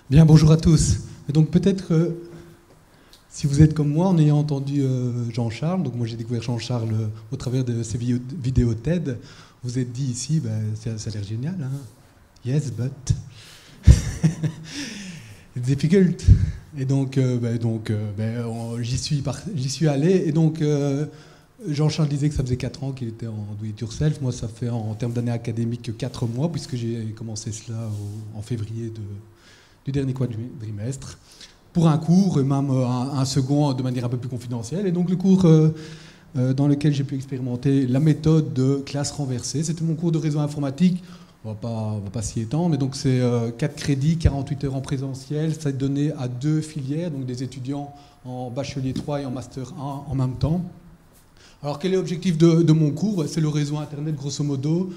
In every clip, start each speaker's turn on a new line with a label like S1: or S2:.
S1: Bien, bonjour à tous. Et donc peut-être que si vous êtes comme moi, en ayant entendu Jean-Charles, donc moi j'ai découvert Jean-Charles au travers de ses vidéos TED, vous êtes dit ici, ça a l'air génial, hein? Yes, but it's difficult. Et donc, j'y suis allé. Et donc, Jean-Charles disait que ça faisait 4 ans qu'il était en do it yourself. Moi, ça fait en termes d'années académiques 4 mois, puisque j'ai commencé cela en février du dernier quadrimestre, pour un cours, et même un second de manière un peu plus confidentielle. Et donc le cours dans lequel j'ai pu expérimenter la méthode de classe renversée, c'était mon cours de réseau informatique. On va pas s'y étendre, mais donc c'est 4 crédits, 48 heures en présentiel, ça est donné à 2 filières, donc des étudiants en bachelier 3 et en master 1 en même temps. Alors quel est l'objectif de mon cours? C'est le réseau Internet, grosso modo,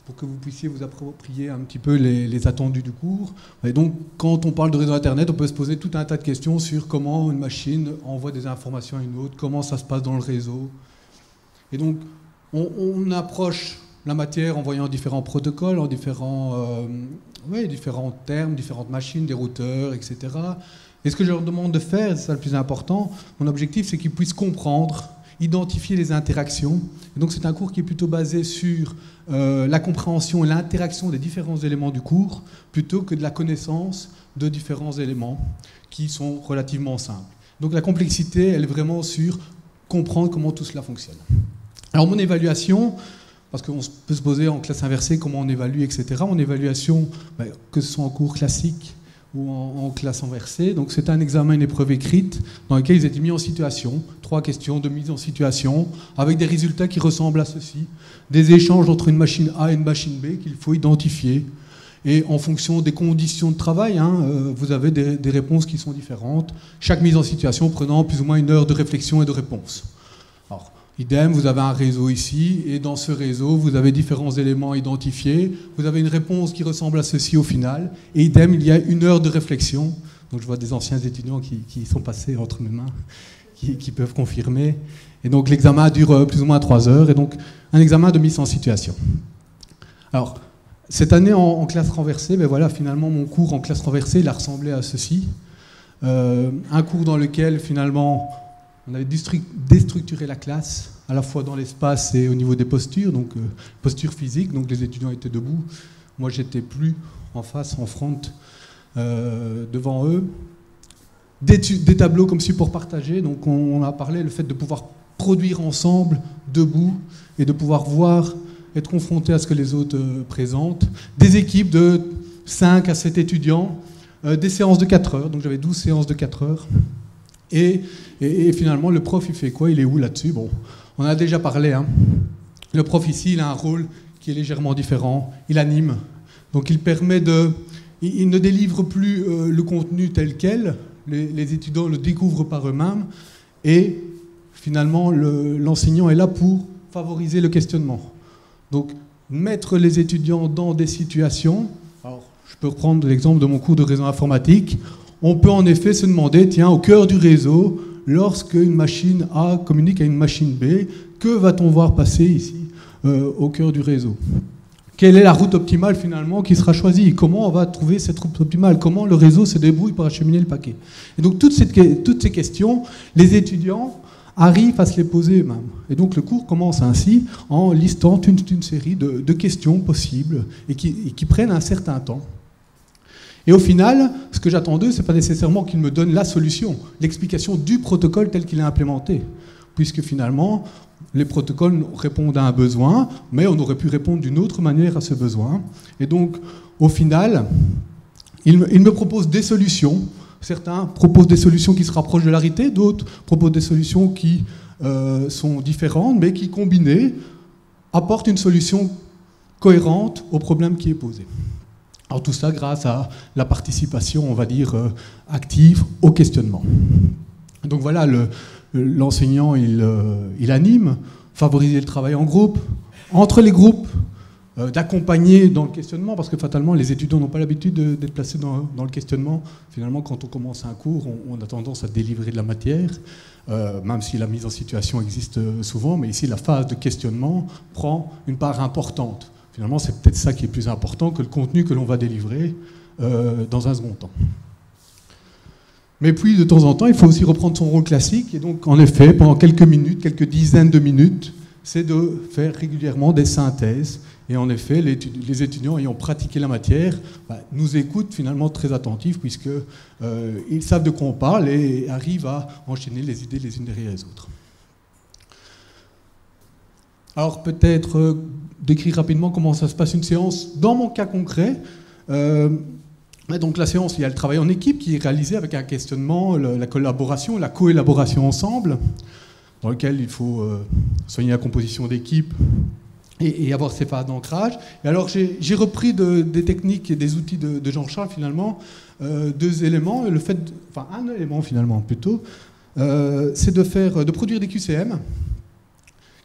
S1: pour que vous puissiez vous approprier un petit peu les attendus du cours. Et donc, quand on parle de réseau Internet, on peut se poser tout un tas de questions sur comment une machine envoie des informations à une autre, comment ça se passe dans le réseau. Et donc, on approche la matière en voyant différents protocoles, en différents termes, différentes machines, des routeurs, etc. Et ce que je leur demande de faire, c'est ça le plus important, mon objectif, c'est qu'ils puissent comprendre, identifier les interactions. Et donc c'est un cours qui est plutôt basé sur la compréhension et l'interaction des différents éléments du cours, plutôt que de la connaissance de différents éléments qui sont relativement simples. Donc la complexité, elle est vraiment sur comprendre comment tout cela fonctionne. Alors mon évaluation, parce qu'on peut se poser en classe inversée comment on évalue, etc. Mon évaluation, que ce soit en cours classique ou en classe inversée. Donc c'est un examen, une épreuve écrite dans lequel ils étaient mis en situation, 3 questions de mise en situation, avec des résultats qui ressemblent à ceci, des échanges entre une machine A et une machine B qu'il faut identifier, et en fonction des conditions de travail, vous avez des réponses qui sont différentes, chaque mise en situation prenant plus ou moins 1 heure de réflexion et de réponse. Alors, idem, vous avez un réseau ici, et dans ce réseau, vous avez différents éléments identifiés. Vous avez une réponse qui ressemble à ceci au final, et idem, il y a 1 heure de réflexion. Donc je vois des anciens étudiants qui sont passés entre mes mains, qui peuvent confirmer. Et donc l'examen dure plus ou moins 3 heures, et donc un examen de mise en situation. Alors, cette année en classe renversée, finalement mon cours en classe renversée, il a ressemblé à ceci. Un cours dans lequel finalement on avait déstructuré la classe, à la fois dans l'espace et au niveau des postures, donc posture physique, donc les étudiants étaient debout, moi j'étais plus en face, en front, devant eux. Des tableaux comme support partagé, donc on a parlé le fait de pouvoir produire ensemble, debout, et de pouvoir voir, être confronté à ce que les autres présentent. Des équipes de 5 à 7 étudiants, des séances de 4 heures, donc j'avais 12 séances de 4 heures. Et finalement, le prof, il fait quoi? Il est où là-dessus? Bon, on a déjà parlé. Le prof ici, il a un rôle qui est légèrement différent. Il anime. Donc il permet de... Il ne délivre plus le contenu tel quel. Les étudiants le découvrent par eux-mêmes. Et finalement, l'enseignant est là pour favoriser le questionnement. Donc mettre les étudiants dans des situations... Alors, je peux reprendre l'exemple de mon cours de réseau informatique. On peut en effet se demander, tiens, au cœur du réseau, lorsque une machine A communique à une machine B, que va-t-on voir passer ici, au cœur du réseau? Quelle est la route optimale finalement qui sera choisie? Comment on va trouver cette route optimale? Comment le réseau se débrouille pour acheminer le paquet? Et donc toutes ces questions, les étudiants arrivent à se les poser eux-mêmes. Et donc le cours commence ainsi en listant une série de questions possibles et qui prennent un certain temps. Et au final, ce que j'attends d'eux, ce n'est pas nécessairement qu'ils me donnent la solution, l'explication du protocole tel qu'il est implémenté. Puisque finalement, les protocoles répondent à un besoin, mais on aurait pu répondre d'une autre manière à ce besoin. Et donc, au final, ils me proposent des solutions. Certains proposent des solutions qui se rapprochent de l'arité, d'autres proposent des solutions qui sont différentes, mais qui, combinées, apportent une solution cohérente au problème qui est posé. Alors tout ça grâce à la participation, on va dire, active au questionnement. Donc voilà, l'enseignant, il anime, favoriser le travail en groupe, entre les groupes, d'accompagner dans le questionnement, parce que fatalement, les étudiants n'ont pas l'habitude d'être placés dans le questionnement. Finalement, quand on commence un cours, on a tendance à délivrer de la matière, même si la mise en situation existe souvent, mais ici, la phase de questionnement prend une part importante. Finalement, c'est peut-être ça qui est plus important que le contenu que l'on va délivrer dans un second temps. Mais puis, de temps en temps, il faut aussi reprendre son rôle classique. Et donc, en effet, pendant quelques minutes, quelques dizaines de minutes, c'est de faire régulièrement des synthèses. Et en effet, les étudiants ayant pratiqué la matière nous écoutent finalement très attentifs, puisqu'ils savent de quoi on parle et arrivent à enchaîner les idées les unes derrière les autres. Alors, peut-être décrire rapidement comment ça se passe une séance dans mon cas concret. Donc la séance, il y a le travail en équipe qui est réalisé avec un questionnement, la collaboration, la coélaboration ensemble, dans lequel il faut soigner la composition d'équipe et avoir ces phases d'ancrage. Et alors j'ai repris des techniques et des outils de Jean-Charles finalement, deux éléments, un élément finalement plutôt, c'est de produire des QCM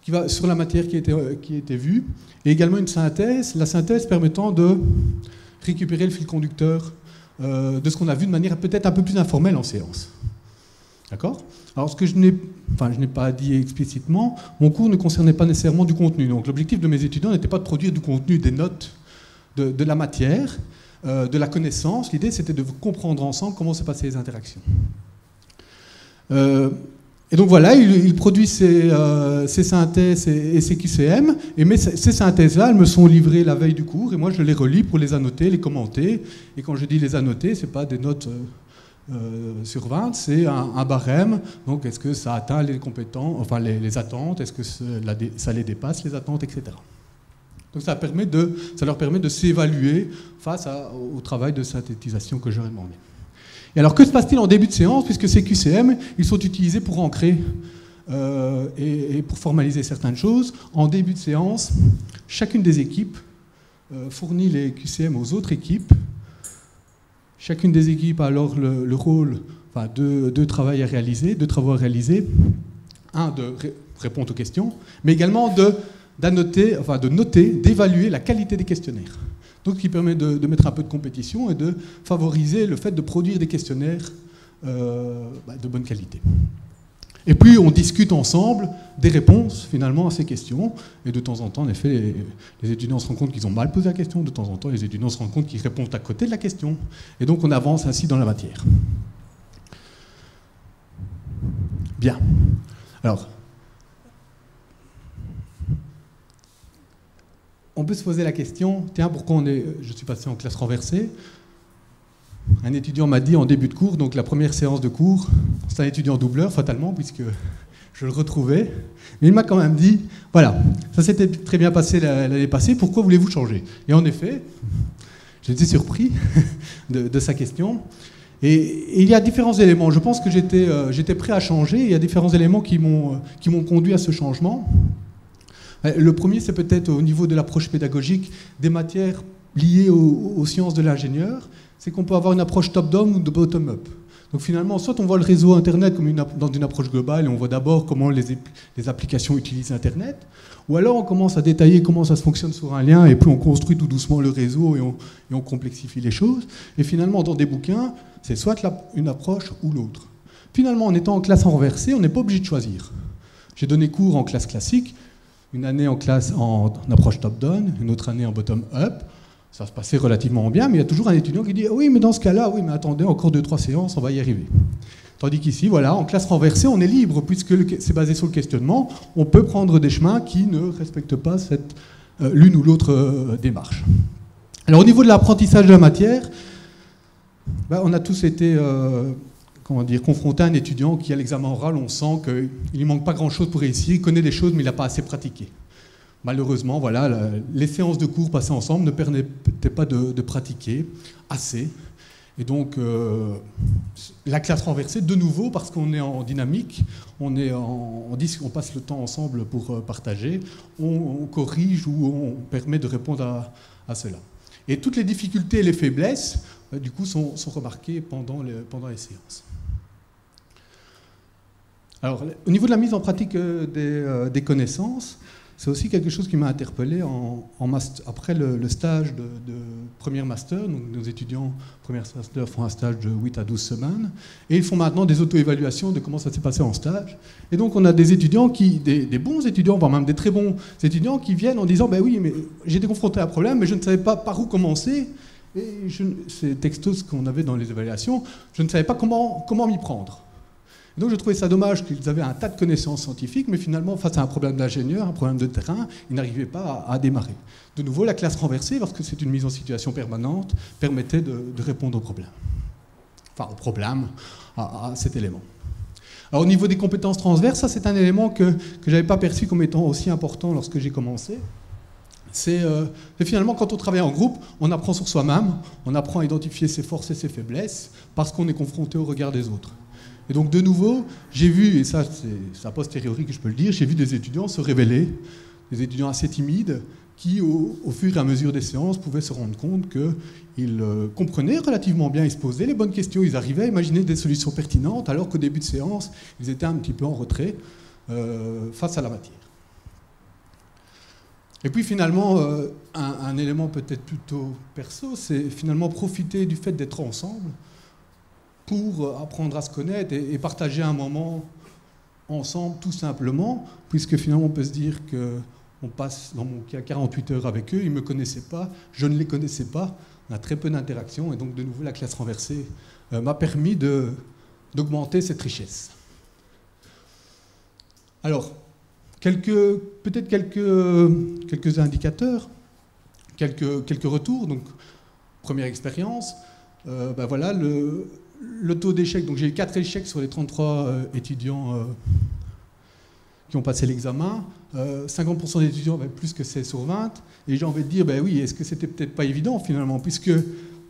S1: qui va sur la matière qui était vue, et également une synthèse, la synthèse permettant de récupérer le fil conducteur de ce qu'on a vu de manière peut-être un peu plus informelle en séance. D'accord ? Alors, ce que je n'ai pas dit explicitement, mon cours ne concernait pas nécessairement du contenu. Donc, l'objectif de mes étudiants n'était pas de produire du contenu, des notes de la matière, de la connaissance. L'idée, c'était de comprendre ensemble comment se passaient les interactions. Et donc voilà, il produit ses synthèses et ses QCM, mais ces synthèses-là, elles me sont livrées la veille du cours, et moi je les relis pour les annoter, les commenter. Et quand je dis les annoter, ce n'est pas des notes sur 20, c'est un barème. Donc est-ce que ça atteint les compétences, enfin les attentes, est-ce que ça les dépasse, les attentes, etc. Donc ça leur permet de s'évaluer face au travail de synthétisation que j'aurais demandé. Et alors, que se passe-t-il en début de séance, puisque ces QCM, ils sont utilisés pour ancrer et pour formaliser certaines choses. En début de séance, chacune des équipes fournit les QCM aux autres équipes. Chacune des équipes a alors le rôle de travail à réaliser, de travaux à réaliser. De répondre aux questions, mais également de noter, d'évaluer la qualité des questionnaires. Donc, ce qui permet de mettre un peu de compétition et de favoriser le fait de produire des questionnaires de bonne qualité. Et puis, on discute ensemble des réponses, finalement, à ces questions. Et de temps en temps, en effet, les étudiants se rendent compte qu'ils ont mal posé la question. De temps en temps, les étudiants se rendent compte qu'ils répondent à côté de la question. Et donc, on avance ainsi dans la matière. Bien. Alors, on peut se poser la question, tiens, pourquoi je suis passé en classe renversée. Un étudiant m'a dit en début de cours, donc la première séance de cours, c'est un étudiant doubleur, fatalement, puisque je le retrouvais, mais il m'a quand même dit, voilà, ça s'était très bien passé l'année passée, pourquoi voulez-vous changer? Et en effet, j'étais surpris de sa question. Et il y a différents éléments. Je pense que j'étais prêt à changer. Il y a différents éléments qui m'ont conduit à ce changement. Le premier, c'est peut-être au niveau de l'approche pédagogique des matières liées aux sciences de l'ingénieur. C'est qu'on peut avoir une approche top-down ou de bottom-up. Donc finalement, soit on voit le réseau Internet comme dans une approche globale et on voit d'abord comment les applications utilisent Internet, ou alors on commence à détailler comment ça se fonctionne sur un lien et puis on construit tout doucement le réseau et on complexifie les choses. Et finalement, dans des bouquins, c'est soit une approche ou l'autre. Finalement, en étant en classe renversée, on n'est pas obligé de choisir. J'ai donné cours en classe classique, une année en classe en approche top-down, une autre année en bottom-up. Ça se passait relativement bien, mais il y a toujours un étudiant qui dit « Oui, mais dans ce cas-là, oui, mais attendez, encore 2-3 séances, on va y arriver. » Tandis qu'ici, voilà, en classe renversée, on est libre, puisque c'est basé sur le questionnement, on peut prendre des chemins qui ne respectent pas l'une ou l'autre démarche. Alors, au niveau de l'apprentissage de la matière, on a tous été confrontés à un étudiant qui, à l'examen oral, on sent qu'il ne lui manque pas grand-chose pour réussir, il connaît des choses, mais il n'a pas assez pratiqué. Malheureusement, voilà, les séances de cours passées ensemble ne permettaient pas de pratiquer assez. Et donc, la classe renversée, de nouveau, parce qu'on est en dynamique, on passe le temps ensemble pour partager, on corrige ou on permet de répondre à cela. Et toutes les difficultés et les faiblesses, du coup, sont remarquées pendant les séances. Alors, au niveau de la mise en pratique des connaissances, c'est aussi quelque chose qui m'a interpellé après le stage de première master. Donc nos étudiants première master font un stage de 8 à 12 semaines et ils font maintenant des auto-évaluations de comment ça s'est passé en stage. Et donc on a des étudiants, des bons étudiants, voire même des très bons étudiants qui viennent en disant « Ben oui, mais j'ai été confronté à un problème, mais je ne savais pas par où commencer. » Et ces textos qu'on avait dans les évaluations, je ne savais pas comment m'y prendre. Et donc je trouvais ça dommage qu'ils avaient un tas de connaissances scientifiques, mais finalement, face à un problème d'ingénieur, un problème de terrain, ils n'arrivaient pas à démarrer. De nouveau, la classe renversée, parce que c'est une mise en situation permanente, permettait de répondre au problème. Enfin, au problème, à cet élément. Alors au niveau des compétences transverses, ça c'est un élément que je n'avais pas perçu comme étant aussi important lorsque j'ai commencé. C'est finalement quand on travaille en groupe, on apprend sur soi-même, on apprend à identifier ses forces et ses faiblesses, parce qu'on est confronté au regard des autres. Et donc de nouveau, j'ai vu, et ça c'est a posteriori que je peux le dire, j'ai vu des étudiants se révéler, des étudiants assez timides, qui au fur et à mesure des séances pouvaient se rendre compte qu'ils comprenaient relativement bien, ils se posaient les bonnes questions, ils arrivaient à imaginer des solutions pertinentes, alors qu'au début de séance, ils étaient un petit peu en retrait face à la matière. Et puis finalement, un élément peut-être plutôt perso, c'est finalement profiter du fait d'être ensemble pour apprendre à se connaître et partager un moment ensemble tout simplement, puisque finalement on peut se dire qu'on passe, dans mon cas, 48 heures avec eux, ils ne me connaissaient pas, je ne les connaissais pas, on a très peu d'interactions, et donc de nouveau la classe renversée m'a permis d'augmenter cette richesse. Alors, peut-être quelques indicateurs, quelques retours. Donc, première expérience, voilà, le taux d'échec. Donc, j'ai eu 4 échecs sur les 33 étudiants qui ont passé l'examen. 50% des étudiants avaient plus que 16 sur 20. Et j'ai envie de dire, ben oui, est-ce que c'était peut-être pas évident finalement, puisque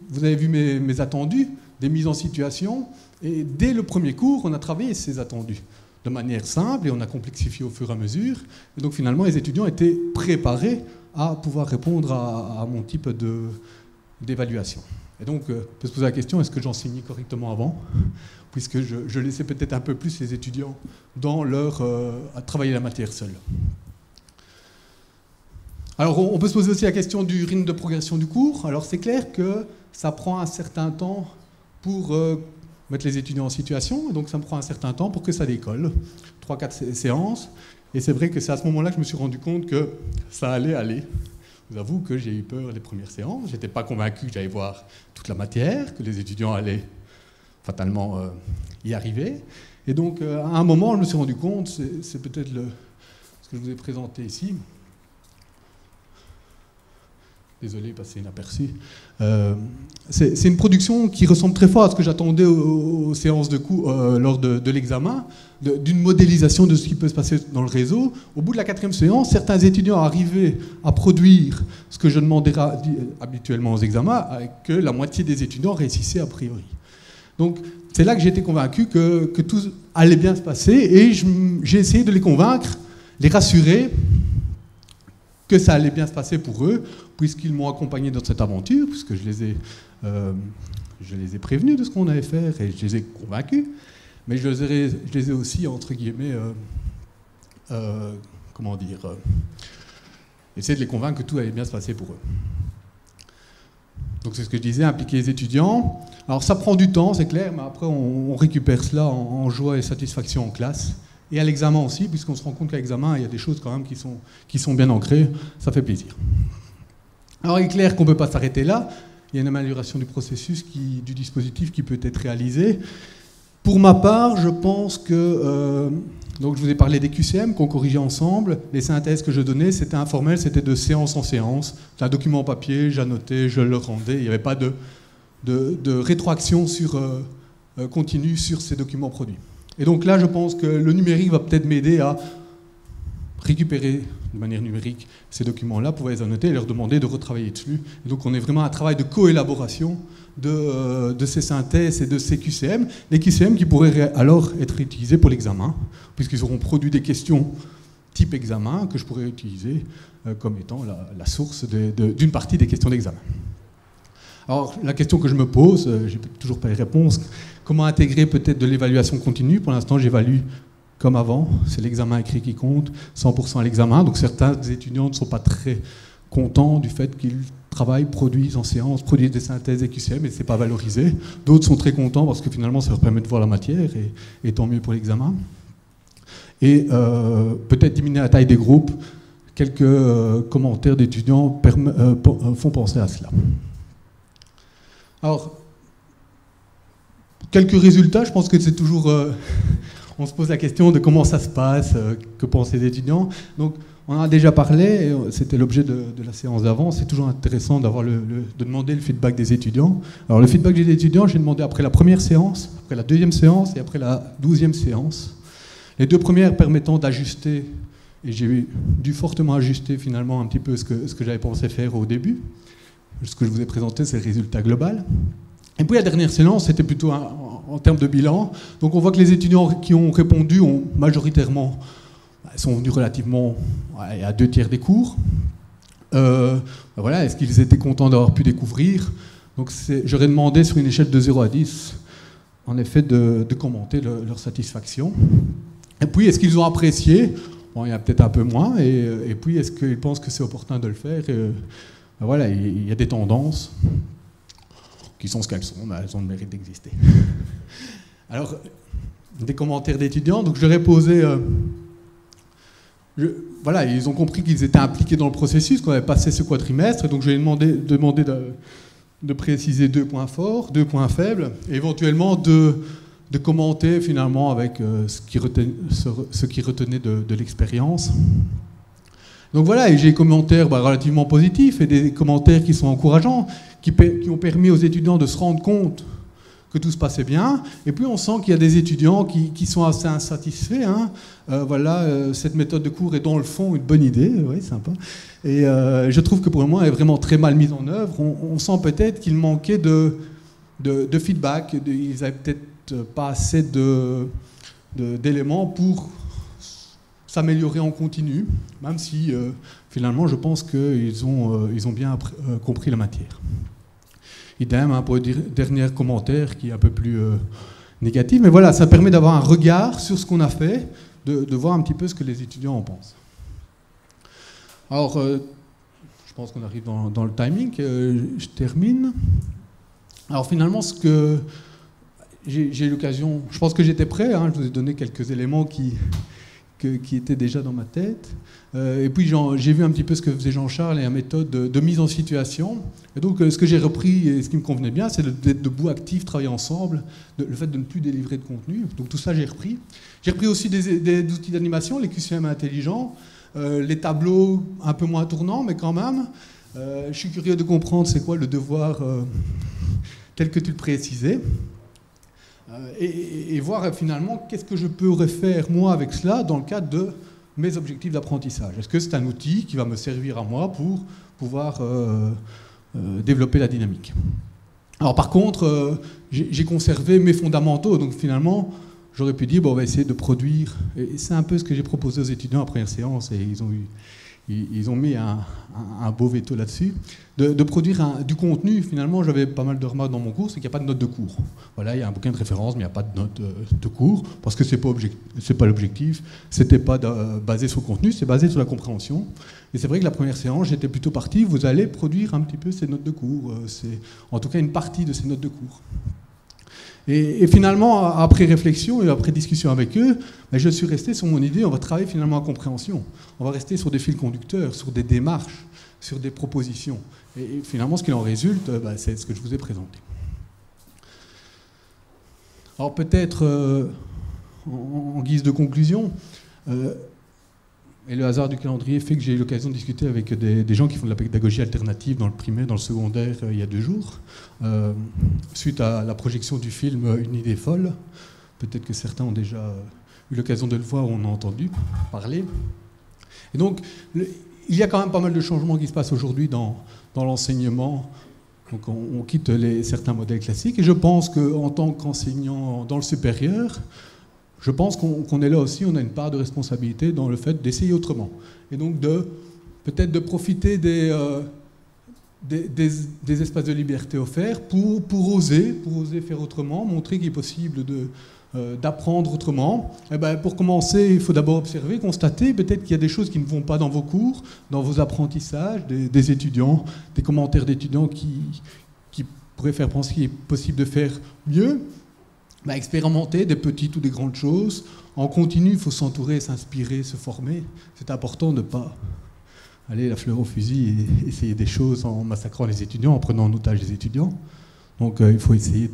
S1: vous avez vu mes attendus, des mises en situation, et dès le premier cours, on a travaillé ces attendus de manière simple et on a complexifié au fur et à mesure. Et donc finalement, les étudiants étaient préparés à pouvoir répondre à mon type d'évaluation. Et donc, on peut se poser la question, est-ce que j'enseignais correctement avant? Puisque je laissais peut-être un peu plus les étudiants dans à travailler la matière seule. Alors, on peut se poser aussi la question du rythme de progression du cours. Alors, c'est clair que ça prend un certain temps pour mettre les étudiants en situation, et donc ça me prend un certain temps pour que ça décolle. 3-4 séances, et c'est vrai que c'est à ce moment-là que je me suis rendu compte que ça allait aller. Je vous avoue que j'ai eu peur les premières séances, j'étais pas convaincu que j'allais voir toute la matière, que les étudiants allaient fatalement y arriver. Et donc, à un moment, je me suis rendu compte, c'est peut-être ce que je vous ai présenté ici. Désolé, passé inaperçu. C'est une production qui ressemble très fort à ce que j'attendais aux séances de cours lors de l'examen, d'une modélisation de ce qui peut se passer dans le réseau. Au bout de la 4e séance, certains étudiants arrivaient à produire ce que je demandais habituellement aux examens, que la moitié des étudiants réussissaient a priori. Donc c'est là que j'ai été convaincu que tout allait bien se passer, et j'ai essayé de les convaincre, les rassurer que ça allait bien se passer pour eux, puisqu'ils m'ont accompagné dans cette aventure, puisque je les ai prévenus de ce qu'on allait faire, et je les ai convaincus, mais je les ai aussi, entre guillemets, essayé de les convaincre que tout allait bien se passer pour eux. Donc c'est ce que je disais, impliquer les étudiants. Alors ça prend du temps, c'est clair, mais après on récupère cela en joie et satisfaction en classe. Et à l'examen aussi, puisqu'on se rend compte qu'à l'examen, il y a des choses quand même qui sont bien ancrées, ça fait plaisir. Alors il est clair qu'on ne peut pas s'arrêter là, il y a une amélioration du processus, du dispositif qui peut être réalisé. Pour ma part, je pense que, donc je vous ai parlé des QCM qu'on corrigeait ensemble, les synthèses que je donnais, c'était informel, c'était de séance en séance, c'est un document en papier, j'annotais, je le rendais, il n'y avait pas de rétroaction continue sur ces documents produits. Et donc là, je pense que le numérique va peut-être m'aider à récupérer de manière numérique ces documents-là, pouvoir les annoter et leur demander de retravailler dessus. Et donc on est vraiment à un travail de coélaboration de ces synthèses et de ces QCM, les QCM qui pourraient alors être utilisés pour l'examen, puisqu'ils auront produit des questions type examen que je pourrais utiliser comme étant la source d'une partie des questions d'examen. Alors, la question que je me pose, j'ai toujours pas les réponses, comment intégrer peut-être de l'évaluation continue? Pour l'instant, j'évalue comme avant, c'est l'examen écrit qui compte, 100% à l'examen. Donc certains étudiants ne sont pas très contents du fait qu'ils travaillent, produisent en séance, produisent des synthèses et QCM, et ce n'est pas valorisé. D'autres sont très contents parce que finalement, ça leur permet de voir la matière, et tant mieux pour l'examen. Et peut-être diminuer la taille des groupes. Quelques commentaires d'étudiants font penser à cela. Alors, quelques résultats, je pense que c'est toujours... on se pose la question de comment ça se passe, que pensent les étudiants. Donc, on en a déjà parlé, c'était l'objet de la séance d'avant. C'est toujours intéressant de demander le feedback des étudiants. Alors, le feedback des étudiants, j'ai demandé après la première séance, après la deuxième séance et après la 12e séance. Les deux premières permettant d'ajuster, et j'ai dû fortement ajuster finalement un petit peu ce que j'avais pensé faire au début. Ce que je vous ai présenté, c'est le résultat global. Et puis la dernière séance, c'était plutôt en termes de bilan. Donc on voit que les étudiants qui ont répondu ont majoritairement sont venus relativement à 2/3 des cours. Voilà, est-ce qu'ils étaient contents d'avoir pu découvrir? Donc j'aurais demandé sur une échelle de 0 à 10, en effet, de commenter leur satisfaction. Et puis, est-ce qu'ils ont apprécié? Bon, il y a peut-être un peu moins. Et puis, est-ce qu'ils pensent que c'est opportun de le faire? Voilà, il y a des tendances qui sont ce qu'elles sont, mais elles ont le mérite d'exister. Alors, des commentaires d'étudiants. Donc, je leur ai posé... voilà, ils ont compris qu'ils étaient impliqués dans le processus, qu'on avait passé ce quadrimestre. Donc, je leur ai demandé de préciser 2 points forts, 2 points faibles, et éventuellement de commenter finalement avec ce qui retenait de l'expérience. Donc voilà, et j'ai des commentaires relativement positifs et des commentaires qui sont encourageants, qui ont permis aux étudiants de se rendre compte que tout se passait bien. Et puis on sent qu'il y a des étudiants qui sont assez insatisfaits. Hein. Voilà, cette méthode de cours est dans le fond une bonne idée, oui, sympa. Et je trouve que pour le moment, elle est vraiment très mal mise en œuvre. On sent peut-être qu'il manquait de feedback, ils n'avaient peut-être pas assez d'éléments pour s'améliorer en continu, même si finalement je pense qu'ils ont bien compris la matière. Idem hein, pour le dernier commentaire qui est un peu plus négatif, mais voilà, ça permet d'avoir un regard sur ce qu'on a fait, de voir un petit peu ce que les étudiants en pensent. Alors, je pense qu'on arrive dans le timing, je termine. Alors finalement, ce que j'ai eu l'occasion, je pense que j'étais prêt, hein, je vous ai donné quelques éléments qui étaient déjà dans ma tête. Et puis j'ai vu un petit peu ce que faisait Jean-Charles et la méthode de mise en situation. Et donc ce que j'ai repris et ce qui me convenait bien, c'est d'être debout, actif, travailler ensemble, le fait de ne plus délivrer de contenu. Donc tout ça j'ai repris. J'ai repris aussi des outils d'animation, les QCM intelligents, les tableaux un peu moins tournants, mais quand même. Je suis curieux de comprendre c'est quoi le devoir tel que tu le précisais. Et voir finalement qu'est-ce que je pourrais faire moi avec cela dans le cadre de mes objectifs d'apprentissage. Est-ce que c'est un outil qui va me servir à moi pour pouvoir développer la dynamique? Alors par contre, j'ai conservé mes fondamentaux, donc finalement j'aurais pu dire bon, on va essayer de produire, et c'est un peu ce que j'ai proposé aux étudiants à première séance, et ils ont mis un beau veto là-dessus, de produire du contenu. Finalement, j'avais pas mal de remarques dans mon cours, c'est qu'il n'y a pas de note de cours. Voilà, il y a un bouquin de référence, mais il n'y a pas de note de cours, parce que c'est pas l'objectif, c'était pas basé sur le contenu, c'est basé sur la compréhension. Et c'est vrai que la première séance, j'étais plutôt parti, vous allez produire un petit peu ces notes de cours, c'est en tout cas une partie de ces notes de cours. Et finalement, après réflexion et après discussion avec eux, je suis resté sur mon idée, on va travailler finalement à compréhension. On va rester sur des fils conducteurs, sur des démarches, sur des propositions. Et finalement, ce qu'il en résulte, c'est ce que je vous ai présenté. Alors peut-être, en guise de conclusion, et le hasard du calendrier fait que j'ai eu l'occasion de discuter avec des gens qui font de la pédagogie alternative dans le primaire, dans le secondaire, il y a 2 jours, suite à la projection du film Une idée folle. Peut-être que certains ont déjà eu l'occasion de le voir ou en ont entendu parler. Et donc, il y a quand même pas mal de changements qui se passent aujourd'hui dans l'enseignement. Donc on quitte certains modèles classiques. Et je pense qu'en tant qu'enseignant dans le supérieur, je pense qu'on est là aussi, on a une part de responsabilité dans le fait d'essayer autrement. Et donc peut-être de profiter des espaces de liberté offerts pour oser faire autrement, montrer qu'il est possible d'apprendre autrement. Et pour commencer, il faut d'abord observer, constater, peut-être qu'il y a des choses qui ne vont pas dans vos cours, dans vos apprentissages, des étudiants, des commentaires d'étudiants qui pourraient faire penser qu'il est possible de faire mieux. Expérimenter des petites ou des grandes choses. En continu, il faut s'entourer, s'inspirer, se former. C'est important de ne pas aller la fleur au fusil et essayer des choses en massacrant les étudiants, en prenant en otage les étudiants. Donc il faut essayer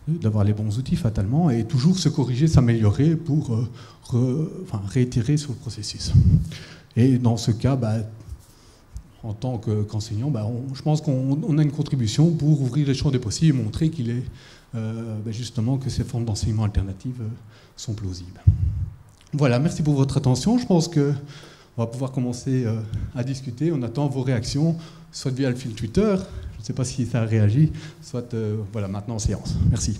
S1: d'avoir les bons outils fatalement et toujours se corriger, s'améliorer pour réitérer sur le processus. Et dans ce cas, en tant qu'enseignant, je pense qu'on a une contribution pour ouvrir les champs des possibles et montrer qu'il est justement que ces formes d'enseignement alternatives sont plausibles. Voilà, merci pour votre attention. Je pense qu'on va pouvoir commencer à discuter. On attend vos réactions, soit via le fil Twitter, je ne sais pas si ça a réagi, soit maintenant en séance. Merci.